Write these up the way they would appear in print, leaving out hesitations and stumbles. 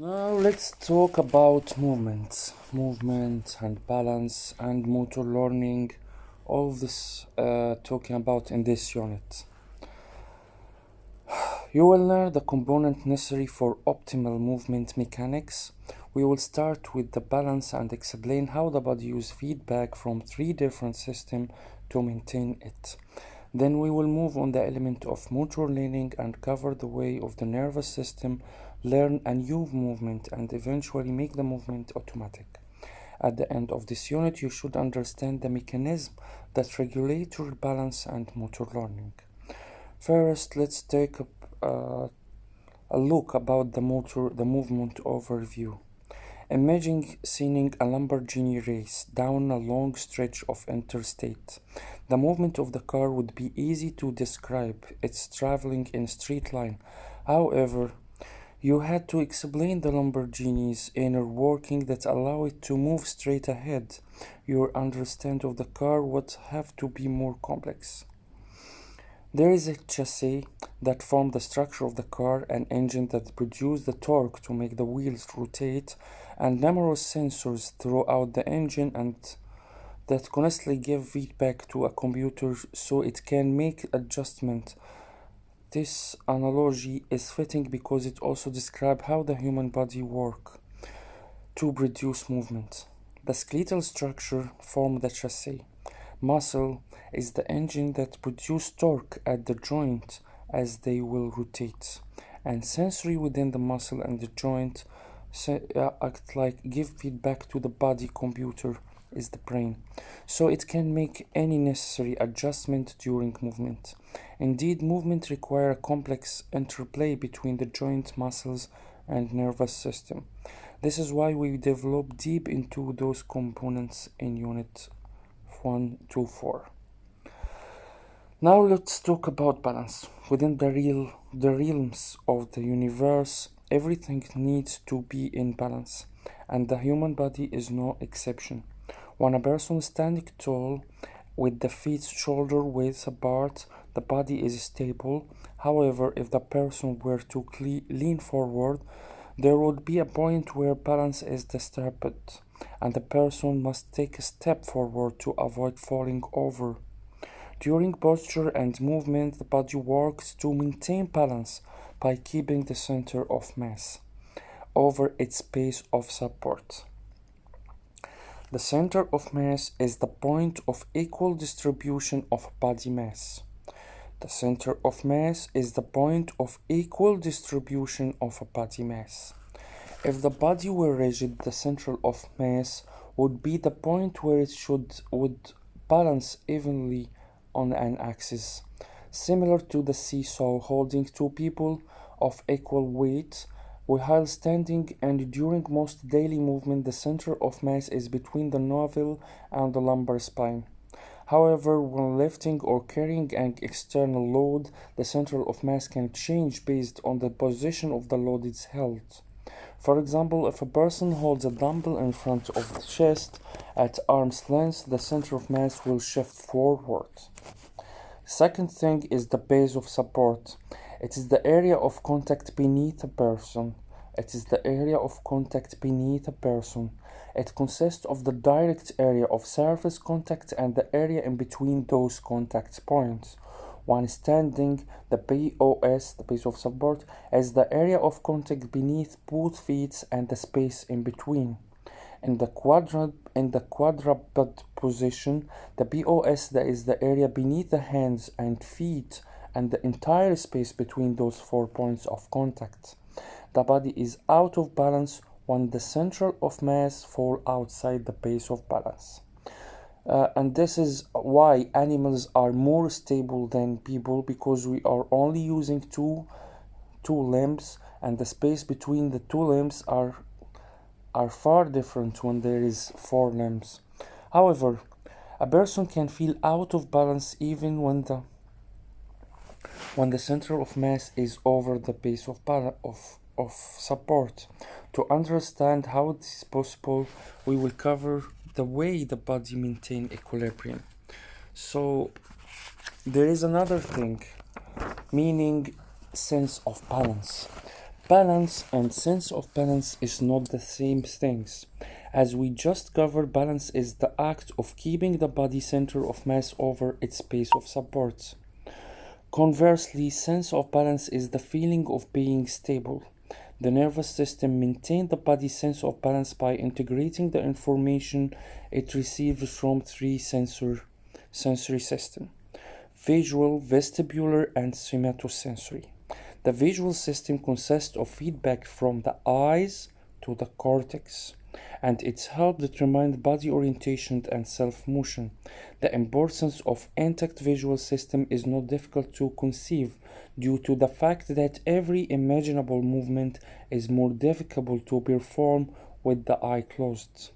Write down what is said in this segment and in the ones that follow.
Now let's talk about movement and balance and motor learning. All this talking about in this unit. You will learn the component necessary for optimal movement mechanics. We will start with the balance and explain how the body uses feedback from three different systems to maintain it. Then we will move on the element of motor learning and cover the way of the nervous system learn a new movement and eventually make the movement automatic. At the end of this unit, you should understand the mechanism that regulates your balance and motor learning. First, let's take a look about the movement overview. Imagine seeing a Lamborghini race down a long stretch of interstate. The movement of the car would be easy to describe. It's traveling in a straight line. However, you had to explain the Lamborghini's inner working that allow it to move straight ahead. Your understanding of the car would have to be more complex. There is a chassis that forms the structure of the car, an engine that produces the torque to make the wheels rotate, and numerous sensors throughout the engine and that constantly give feedback to a computer so it can make adjustments. This analogy is fitting because it also describes how the human body works to produce movement. The skeletal structure forms the chassis. Muscle is the engine that produces torque at the joint as they will rotate, and sensory within the muscle and the joint act like give feedback to the body computer is the brain, so it can make any necessary adjustment during movement. Indeed, movement requires a complex interplay between the joint muscles and nervous system. This is why we develop deep into those components in unit 1 to 4. Now let's talk about balance. Within the realms of the universe, everything needs to be in balance, and the human body is no exception. When a person is standing tall with the feet shoulder width apart, the body is stable. However, if the person were to lean forward, there would be a point where balance is disturbed, and the person must take a step forward to avoid falling over. During posture and movement, the body works to maintain balance by keeping the center of mass over its base of support. The center of mass is the point of equal distribution of body mass. The center of mass is the point of equal distribution of body mass. If the body were rigid, the center of mass would be the point where it would balance evenly on an axis, similar to the seesaw holding two people of equal weight. While standing and during most daily movement, the center of mass is between the navel and the lumbar spine. However, when lifting or carrying an external load, the center of mass can change based on the position of the load it's held. For example, if a person holds a dumbbell in front of the chest at arm's length, the center of mass will shift forward. Second thing is the base of support. It is the area of contact beneath a person. It is the area of contact beneath a person. It consists of the direct area of surface contact and the area in between those contact points. When standing, the BOS, the base of support, is the area of contact beneath both feet and the space in between. In the quadruped position, the BOS is the area beneath the hands and feet and the entire space between those 4 points of contact. The body is out of balance when the center of mass falls outside the base of balance. And this is why animals are more stable than people, because we are only using two limbs, and the space between the two limbs are far different when there is 4 limbs. However, a person can feel out of balance even when the center of mass is over the base of support. To understand how this is possible, we will cover the way the body maintains equilibrium. So there is another thing, meaning sense of balance. Balance and sense of balance is not the same things. As we just covered, balance is the act of keeping the body center of mass over its base of support. Conversely, sense of balance is the feeling of being stable. The nervous system maintains the body's sense of balance by integrating the information it receives from three sensory systems: visual, vestibular, and somatosensory. The visual system consists of feedback from the eyes to the cortex, and its help determine body orientation and self-motion. The importance of intact visual system is not difficult to conceive due to the fact that every imaginable movement is more difficult to perform with the eye closed.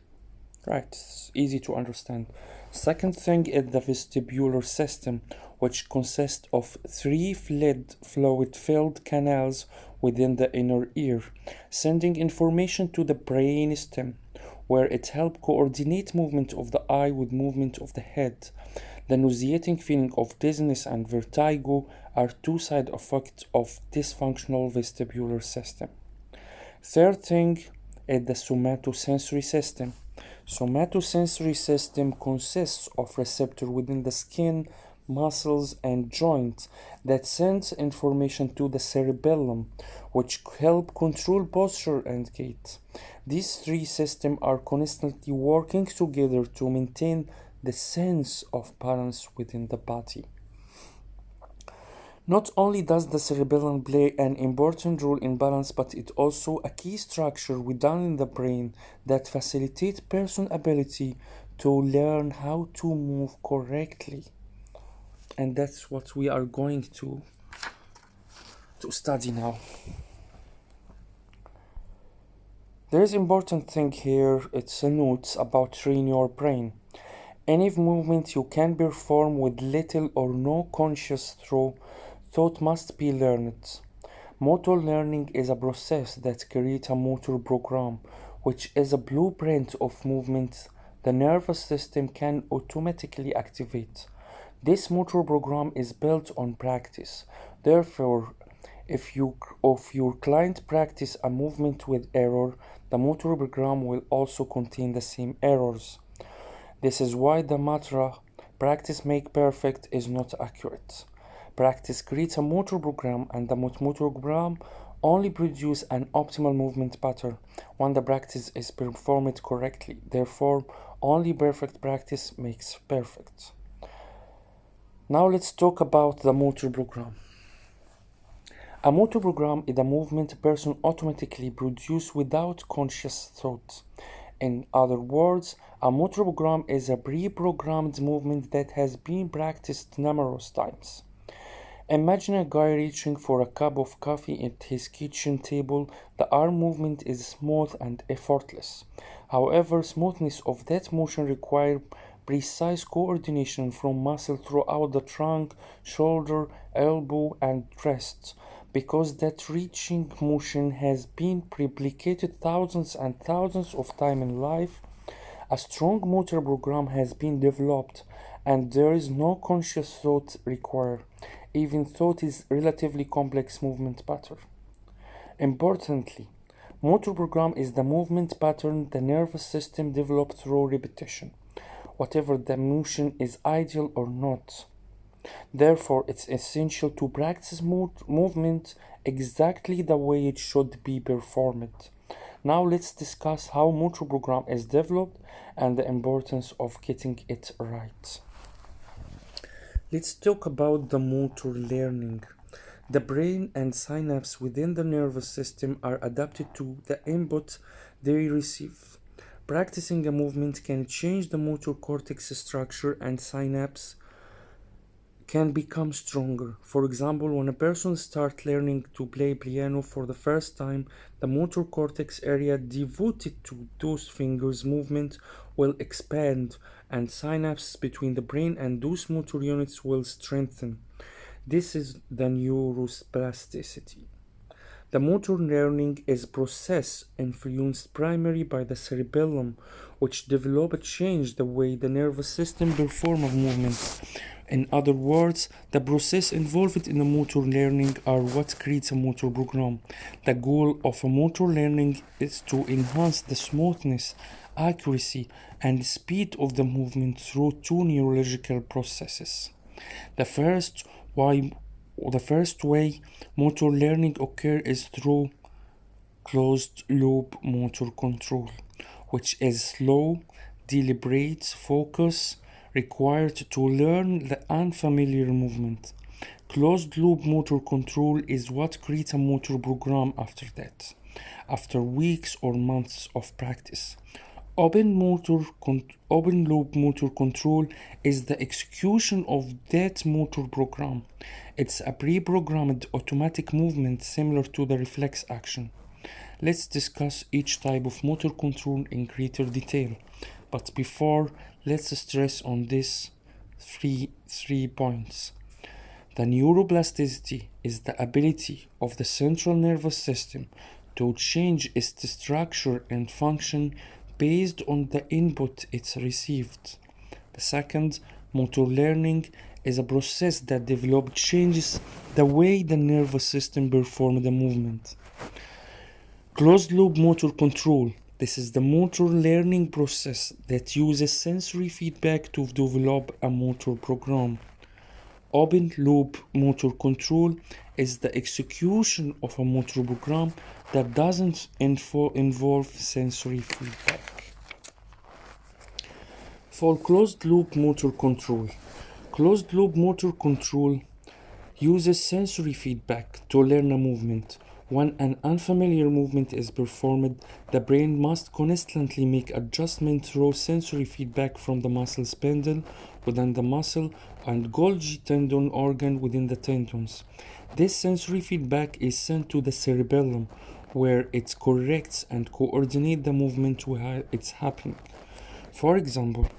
Right, it's easy to understand. Second thing is the vestibular system, which consists of three fluid-filled canals within the inner ear, sending information to the brain stem, where it helps coordinate movement of the eye with movement of the head. The nauseating feeling of dizziness and vertigo are two side effects of dysfunctional vestibular system. Third thing is the somatosensory system. Somatosensory system consists of receptors within the skin, muscles, and joints that sends information to the cerebellum, which help control posture and gait. These three systems are constantly working together to maintain the sense of balance within the body. Not only does the cerebellum play an important role in balance, but it also a key structure within the brain that facilitates person's ability to learn how to move correctly. And that's what we are going to study now. There is important thing here, it's a note about training your brain. Any movement you can perform with little or no conscious thought must be learned. Motor learning is a process that creates a motor program, which is a blueprint of movement the nervous system can automatically activate. This motor program is built on practice. Therefore, if your client practice a movement with error, the motor program will also contain the same errors. This is why the mantra "practice make perfect" is not accurate. Practice creates a motor program, and the motor program only produces an optimal movement pattern when the practice is performed correctly. Therefore, only perfect practice makes perfect. Now let's talk about the motor program. A motor program is a movement a person automatically produces without conscious thought. In other words, a motor program is a pre-programmed movement that has been practiced numerous times. Imagine a guy reaching for a cup of coffee at his kitchen table. The arm movement is smooth and effortless. However, smoothness of that motion requires precise coordination from muscle throughout the trunk, shoulder, elbow, and wrist. Because that reaching motion has been replicated thousands and thousands of times in life, a strong motor program has been developed, and there is no conscious thought required. Even thought is relatively complex movement pattern. Importantly, motor program is the movement pattern the nervous system develops through repetition, whatever the motion is ideal or not. Therefore, it's essential to practice movement exactly the way it should be performed. Now let's discuss how motor program is developed and the importance of getting it right. Let's talk about the motor learning. The brain and synapses within the nervous system are adapted to the input they receive. Practicing a movement can change the motor cortex structure and synapse can become stronger. For example, when a person starts learning to play piano for the first time, the motor cortex area devoted to those fingers movement will expand and synapses between the brain and those motor units will strengthen. This is the neuroplasticity. The motor learning is a process influenced primarily by the cerebellum, which develop change the way the nervous system performs movements. In other words, the process involved in a motor learning are what creates a motor program. The goal of a motor learning is to enhance the smoothness, accuracy, and speed of the movement through two neurological processes. The first, why, the first way motor learning occurs is through closed loop motor control, which is slow, deliberate focus required to learn the unfamiliar movement. Closed loop motor control is what creates a motor program after that, after weeks or months of practice. Open loop motor control is the execution of that motor program. It's a pre-programmed automatic movement similar to the reflex action. Let's discuss each type of motor control in greater detail. But before, let's stress on these three points. The neuroplasticity is the ability of the central nervous system to change its structure and function based on the input it's received. The second, motor learning, is a process that develops changes the way the nervous system performs the movement. Closed loop motor control. This is the motor learning process that uses sensory feedback to develop a motor program. Open loop motor control is the execution of a motor program that doesn't involve sensory feedback. For closed loop motor control uses sensory feedback to learn a movement. When an unfamiliar movement is performed, the brain must constantly make adjustments through sensory feedback from the muscle spindle within the muscle and Golgi tendon organ within the tendons. This sensory feedback is sent to the cerebellum, where it corrects and coordinates the movement while it's happening. For example,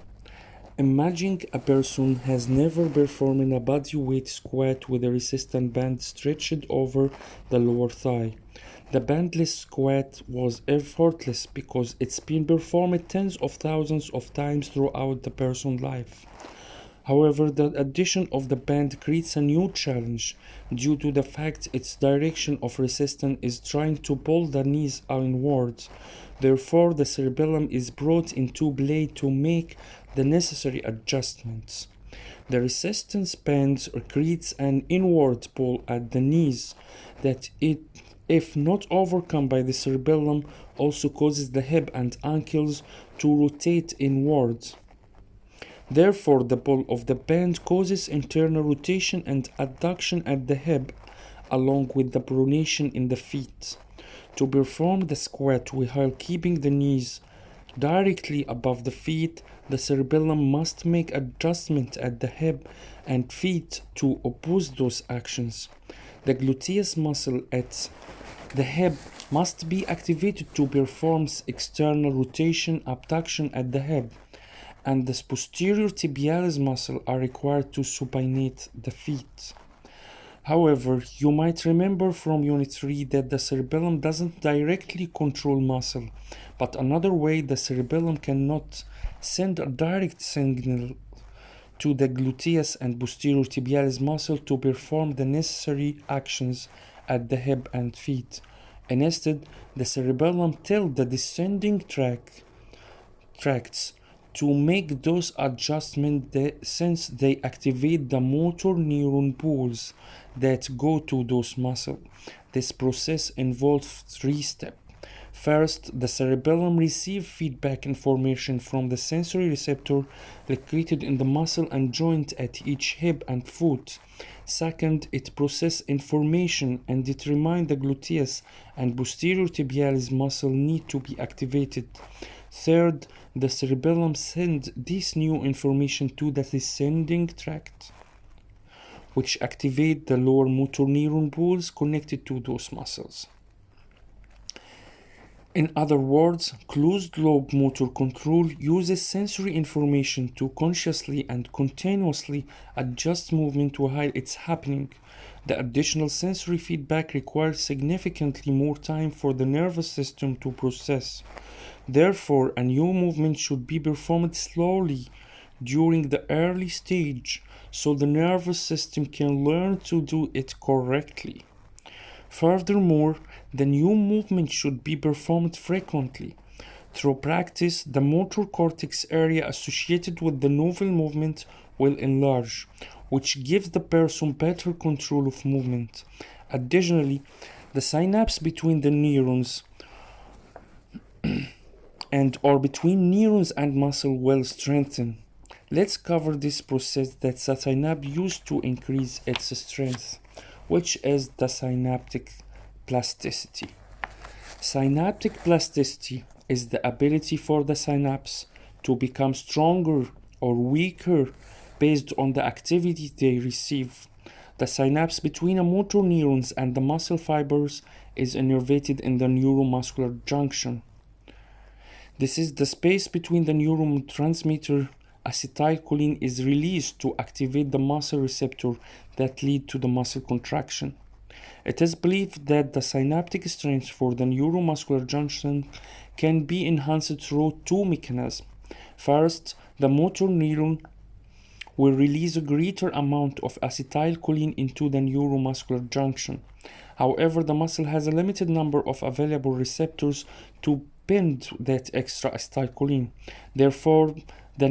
imagine a person has never performed a body weight squat with a resistance band stretched over the lower thigh. The bandless squat was effortless because it's been performed tens of thousands of times throughout the person's life. However, the addition of the band creates a new challenge due to the fact its direction of resistance is trying to pull the knees inwards. Therefore, the cerebellum is brought into play to make the necessary adjustments. The resistance band creates an inward pull at the knees that, if not overcome by the cerebellum, also causes the hip and ankles to rotate inwards. Therefore, the pull of the band causes internal rotation and adduction at the hip, along with the pronation in the feet. To perform the squat while keeping the knees directly above the feet, the cerebellum must make adjustments at the hip and feet to oppose those actions. The gluteus muscle at the hip must be activated to perform external rotation abduction at the hip, and the posterior tibialis muscle are required to supinate the feet. However, you might remember from Unit 3 that the cerebellum doesn't directly control muscle, but another way the cerebellum cannot send a direct signal to the gluteus and posterior tibialis muscle to perform the necessary actions at the hip and feet. And instead, the cerebellum tells the descending tracts to make those adjustments since they activate the motor neuron pools that go to those muscles. This process involves 3 steps. First, the cerebellum receives feedback information from the sensory receptor located in the muscle and joint at each hip and foot. Second, it processes information and determines the gluteus and posterior tibialis muscle need to be activated. Third, the cerebellum sends this new information to the descending tract, which activate the lower motor neuron pools connected to those muscles. In other words, closed-loop motor control uses sensory information to consciously and continuously adjust movement while it's happening. The additional sensory feedback requires significantly more time for the nervous system to process. Therefore, a new movement should be performed slowly during the early stage so the nervous system can learn to do it correctly. Furthermore, the new movement should be performed frequently. Through practice, the motor cortex area associated with the novel movement will enlarge, which gives the person better control of movement. Additionally, the synapse between the neurons or between neurons and muscle will strengthen. Let's cover this process that the synapse used to increase its strength, which is the synaptic plasticity. Synaptic plasticity is the ability for the synapse to become stronger or weaker based on the activity they receive. The synapse between the motor neurons and the muscle fibers is innervated in the neuromuscular junction. This is the space between the neurotransmitter acetylcholine is released to activate the muscle receptor that lead to the muscle contraction. It is believed that the synaptic strength for the neuromuscular junction can be enhanced through two mechanisms. First, the motor neuron will release a greater amount of acetylcholine into the neuromuscular junction. However, the muscle has a limited number of available receptors to bind that extra acetylcholine. Therefore, the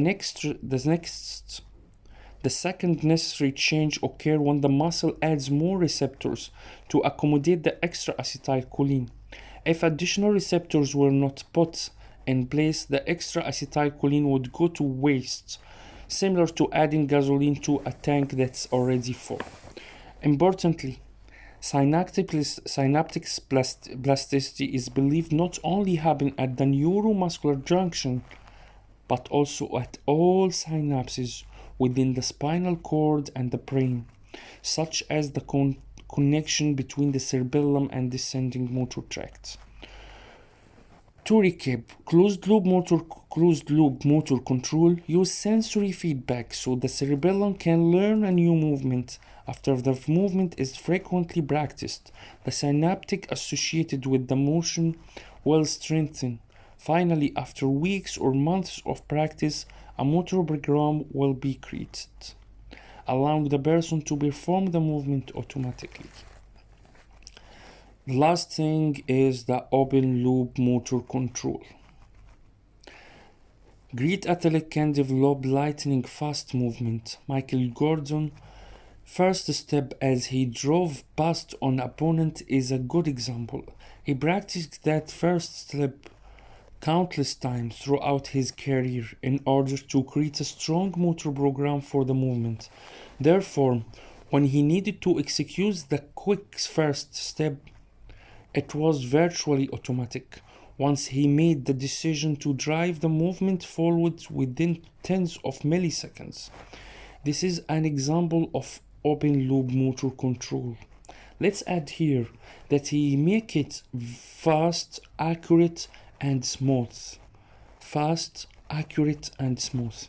second necessary change occurs when the muscle adds more receptors to accommodate the extra acetylcholine. If additional receptors were not put in place, the extra acetylcholine would go to waste, similar to adding gasoline to a tank that's already full. Importantly, synaptic plasticity is believed not only happen at the neuromuscular junction, but also at all synapses within the spinal cord and the brain, such as the connection between the cerebellum and descending motor tracts. To recap, closed loop motor control use sensory feedback so the cerebellum can learn a new movement. After the movement is frequently practiced, the synaptic associated with the motion will strengthen. Finally, after weeks or months of practice, a motor program will be created, allowing the person to perform the movement automatically. The last thing is the open loop motor control. Great athlete can develop lightning fast movement. Michael Gordon first step as he drove past an opponent is a good example. He practiced that first step countless times throughout his career in order to create a strong motor program for the movement. Therefore, when he needed to execute the quick first step, it was virtually automatic. Once he made the decision to drive the movement forward within tens of milliseconds. This is an example of open loop motor control. Let's add here that he make it fast, accurate, and smooth. Fast, accurate, and smooth.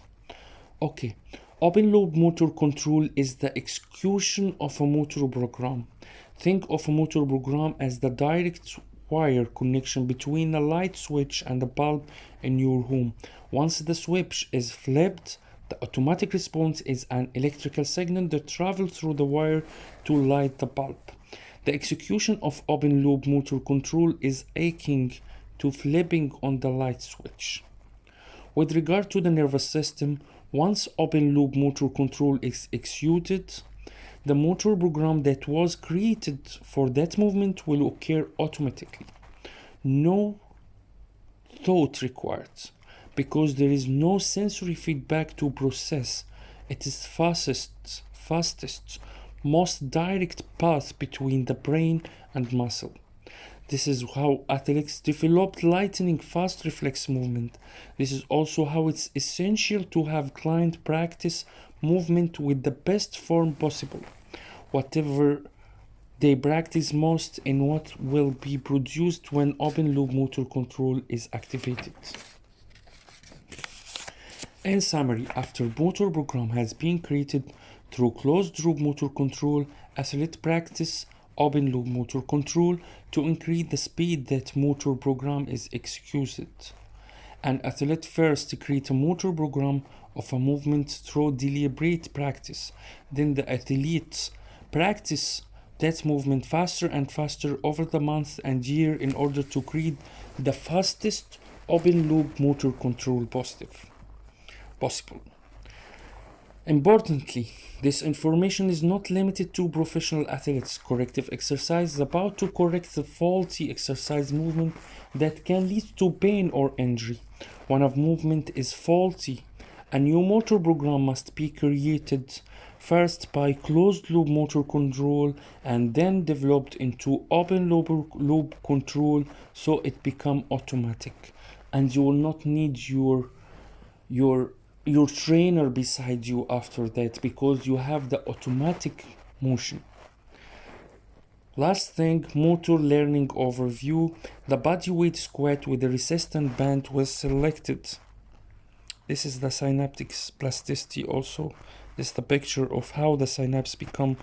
Okay, open loop motor control is the execution of a motor program. Think of a motor program as the direct wire connection between a light switch and a bulb in your home. Once the switch is flipped, the automatic response is an electrical signal that travels through the wire to light the bulb. The execution of open loop motor control is akin to flipping on the light switch. With regard to the nervous system, once open loop motor control is executed, the motor program that was created for that movement will occur automatically. No thought required, because there is no sensory feedback to process. It is fastest, most direct path between the brain and muscle. This is how athletes developed lightning fast reflex movement. This is also how it's essential to have client practice movement with the best form possible. Whatever they practice most in what will be produced when open loop motor control is activated. In summary, after motor program has been created through closed loop motor control, athlete practice open loop motor control to increase the speed that motor program is executed. An athlete first creates a motor program of a movement through deliberate practice. Then the athletes practice that movement faster and faster over the month and year in order to create the fastest open loop motor control possible. Importantly, this information is not limited to professional athletes. Corrective exercise is about to correct the faulty exercise movement that can lead to pain or injury. When a movement is faulty, a new motor program must be created first by closed loop motor control and then developed into open loop control so it become automatic, and you will not need your trainer beside you after that because you have the automatic motion. Last thing, motor learning overview. The body weight squat with the resistant band was selected. This is the synaptic plasticity also. This is the picture of how the synapses become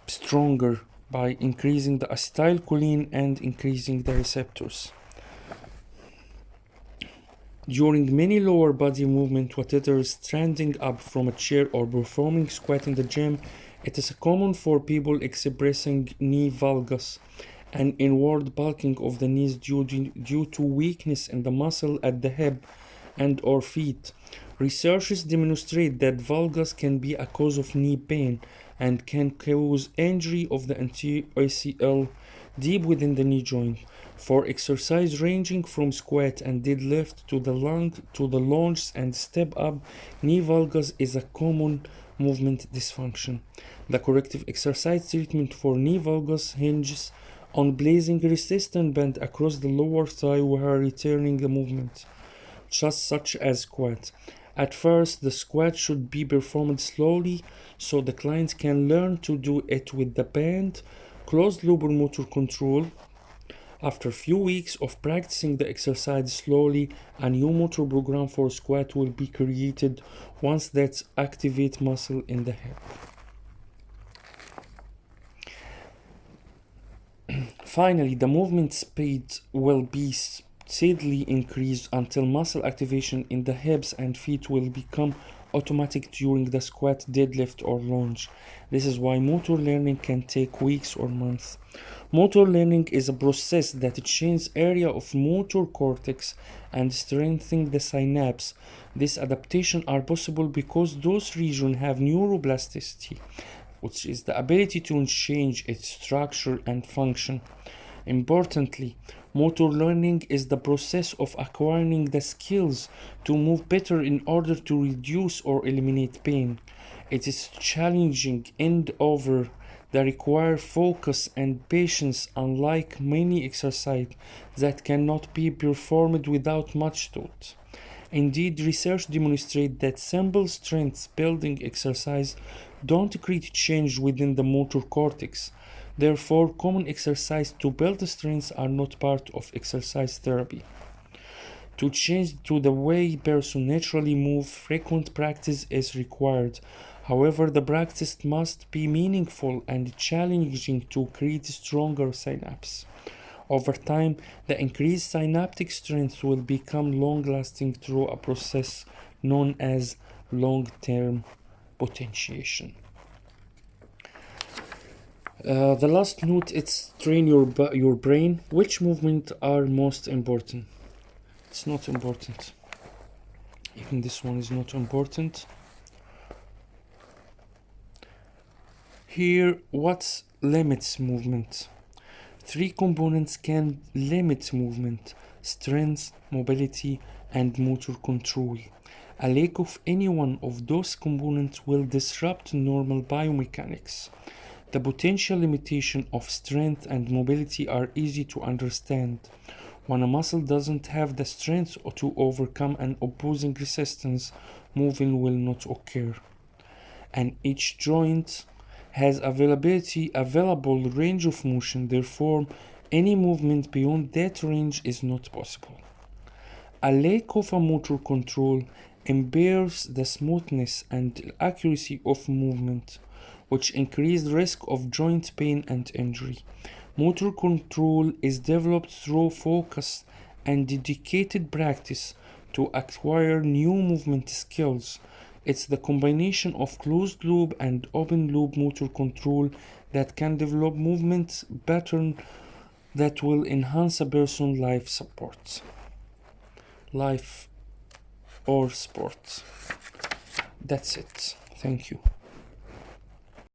stronger by increasing the acetylcholine and increasing the receptors. During many lower body movement, whether standing up from a chair or performing squat in the gym, it is common for people expressing knee valgus, an inward bulking of the knees due to weakness in the muscle at the hip and or feet. Researchers demonstrate that valgus can be a cause of knee pain and can cause injury of the anterior ACL deep within the knee joint. For exercise ranging from squat and deadlift to the lunge and step up, knee valgus is a common movement dysfunction. The corrective exercise treatment for knee valgus hinges on placing resistant band across the lower thigh while returning the movement, just such as squat. At first, the squat should be performed slowly so the client can learn to do it with the band, closed loop motor control. After a few weeks of practicing the exercise slowly, a new motor program for squat will be created once that activate muscle in the hip. Finally, the movement speed will be steadily increased until muscle activation in the hips and feet will become automatic during the squat, deadlift, or lunge. This is why motor learning can take weeks or months. Motor learning is a process that changes area of motor cortex and strengthens the synapse. This adaptation are possible because those regions have neuroplasticity, which is the ability to change its structure and function. Importantly, motor learning is the process of acquiring the skills to move better in order to reduce or eliminate pain. It is challenging endeavor that require focus and patience, unlike many exercises that cannot be performed without much thought. Indeed, research demonstrates that simple strength building exercise don't create change within the motor cortex. Therefore, common exercises to build strength are not part of exercise therapy. To change to the way person naturally move, frequent practice is required. However, the practice must be meaningful and challenging to create stronger synapses. Over time, the increased synaptic strength will become long-lasting through a process known as long-term potentiation. The last note is train your brain. Which movements are most important? It's not important. Even this one is not important. Here, what limits movement? Three components can limit movement: strength, mobility, and motor control. A lack of any one of those components will disrupt normal biomechanics. The potential limitation of strength and mobility are easy to understand. When a muscle doesn't have the strength to overcome an opposing resistance, moving will not occur. And each joint has available range of motion, therefore any movement beyond that range is not possible. A lack of a motor control impairs the smoothness and accuracy of movement, which increase the risk of joint pain and injury. Motor control is developed through focus and dedicated practice to acquire new movement skills. It's the combination of closed loop and open loop motor control that can develop movement pattern that will enhance a person's life or sport. That's it. Thank you.